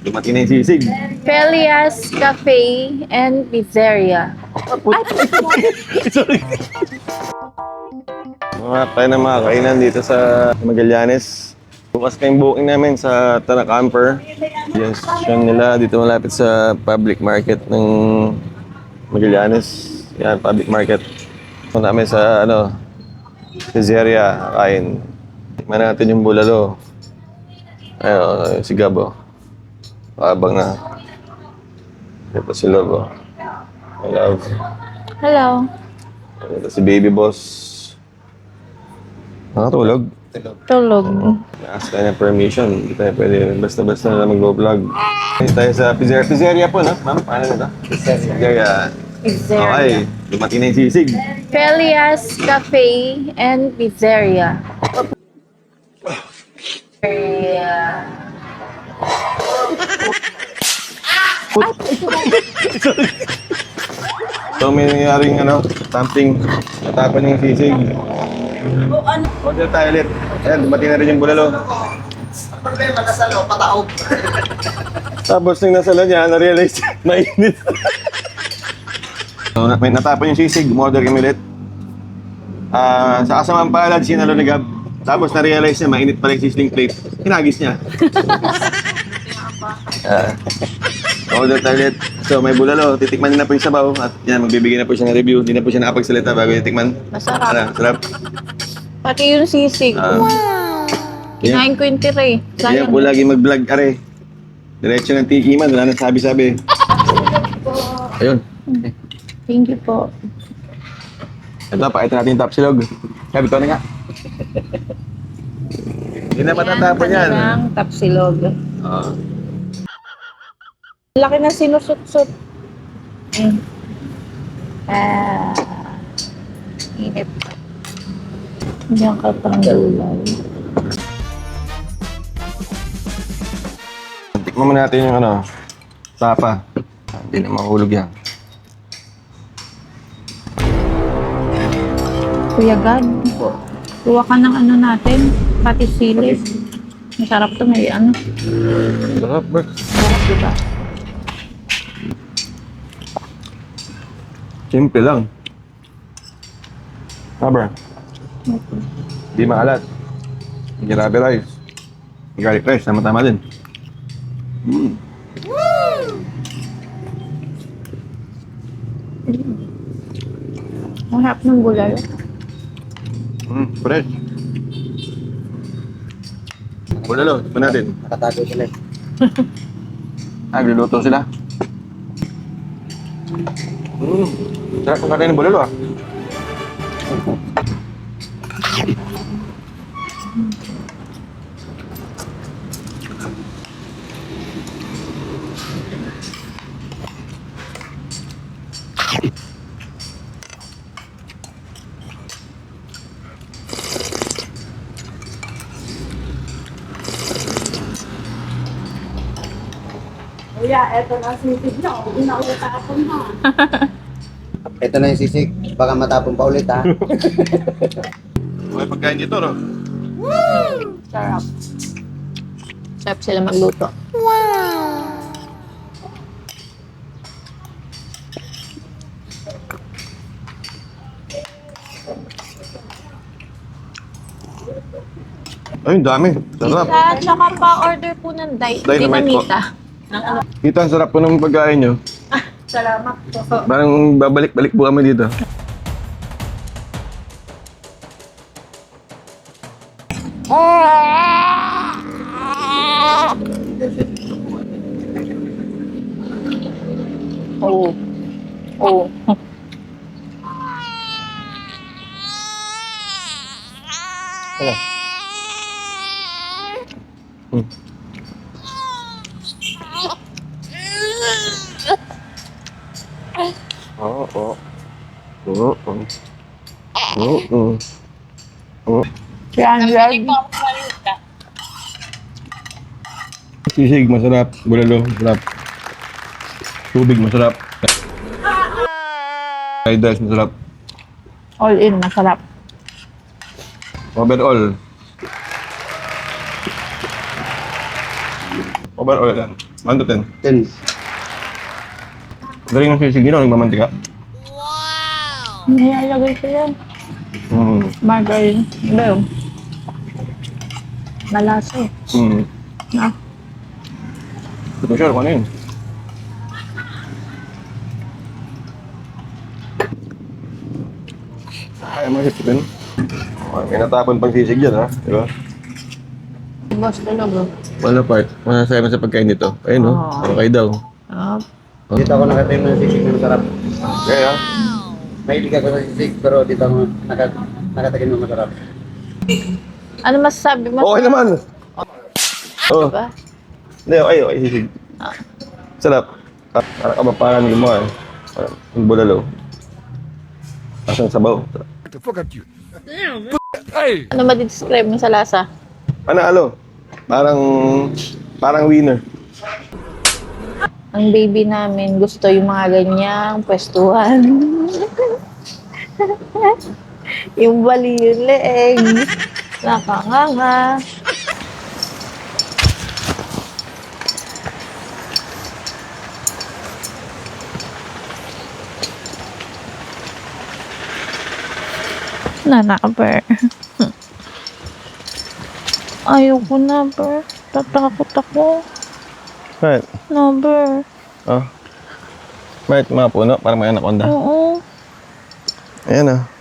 dumating na yung sisig. Felias Cafe and Pizzeria. Sorry. Tayo na mga kainan dito sa Magallanes. Bukas kayong booking namin sa Tana Camper. Yung station nila dito malapit sa public market ng Magallanes. Yan, public market. So namin sa pizzeria, kain. Tikman natin yung bulalo. Ayun, si Gabo. Paabang na. Ito si Lobo. I love. Hello. Ito si Baby Boss. Nakatulog. Tulog. Na-ask tayo ng permission. Hindi tayo pwede basta-basta na mag-vlog. Hindi tayo sa pizzeria. Pizzeria po, no? Ma'am, paano na ito? Pizzeria. Pizzeria. Okay, dumating na yung sisig. Felias Cafe and Pizzeria. So may nangyaring something. Natapan yung sisig. Order tayo ulit. Ayan, dumating na rin yung bulalo. Ang problema, nasalo, pataog. Tapos nung nasala niya, na-realize mainit. So, may natapon yung sisig, umorder kami ulit. Sa kasamang palad, sinalo ni Gab. Tapos na-realize niya, mainit pala yung sizzling plate. Hinagis niya. Order tayo ulit. So may bulalo, titikman niya na po yung sabaw. At yan, magbibigay na po siya ng review. Hindi na po siya nakapagsalita bago titikman. Masarap. Sarap. Pati yung sisig. Wow! Kinain ko yung tire. Kaya po lagi mag-vlog, are. Diretso ng tikiman, wala nang sabi-sabi. Ayun. Thank you po. Ito, pakita natin yung top silog. Sabi ko na nga. Hindi na matatapon yan. Ang tapsilog. Laki na sinusot-sot. Init. Hindi ang katanggalay. Tikman mo natin yung tapa. Hindi na mahulog yan. Kuya God, kuha ka ng natin, pati sili. Masarap to, may Sarap, bro. Sarap, diba? Simple lang. Rubber. Hindi maalat. Grabe rice. Garlic rice, tama-tama din. Ang harap ng bulalo. Fresh. Bulalo, ito natin. Nakatago sila eh. Nagluluto sila. Sarap ang kakain ng bulalo ah. Kuya, eto na sisig nyo. Hindi na ulit tapon ha. Ito na yung sisig. Baka matapon pa ulit ha. Okay, pagkain dito, no? Sarap. Sarap sila magluto. Ay, ang dami. Sarap. At saka pa-order po ng Dynamite po. dinamita. Dito, ang sarap po ng pagkain nyo. Salamat po. Parang babalik-balik po kami dito. Oo. Oo. Oo. Oo. Oo. Oo. 300. Sisig, masarap. Bulalo, masarap. Tubig, masarap. Fried rice, masarap. All in, masarap. Overall. Overall lang. 1 to 10. 10. Galing ng sisig yun, nagmamantika. Nilalagay ko yan. Margarine. Iba yun. Malasa eh. Ah. Hindi ko sure kung ano yun. Kaya mo hipin. May natapon pang sisig yan, ha? Diba? Boss talaga. Wala part. Masasaya mo sa pagkain nito. Ayun, no? Okay daw. Ah. Dito ako nakatayo ng sisig na masarap. Kaya, Mahilig ako sa sisig, pero dito ako nakatakin ng masarap. Ano masasabi mo? okay naman. Oh, Diba? hindi, okay, sisig. Sarap. Parang kabaparan mo, eh. Parang yung bulalo. Pasang sabaw. Ano ma-describe mo sa lasa? Panalo. Parang winner. Ang baby namin gusto yung mga ganyang pwestuhan. Yung bali yung leeg. Nakanganga. Ber. Ayoko na, Ber. Tatakot ako. Right. No, Ber. Oh. Right, mga puno. Parang may anaconda. Oo. Ayan, ah.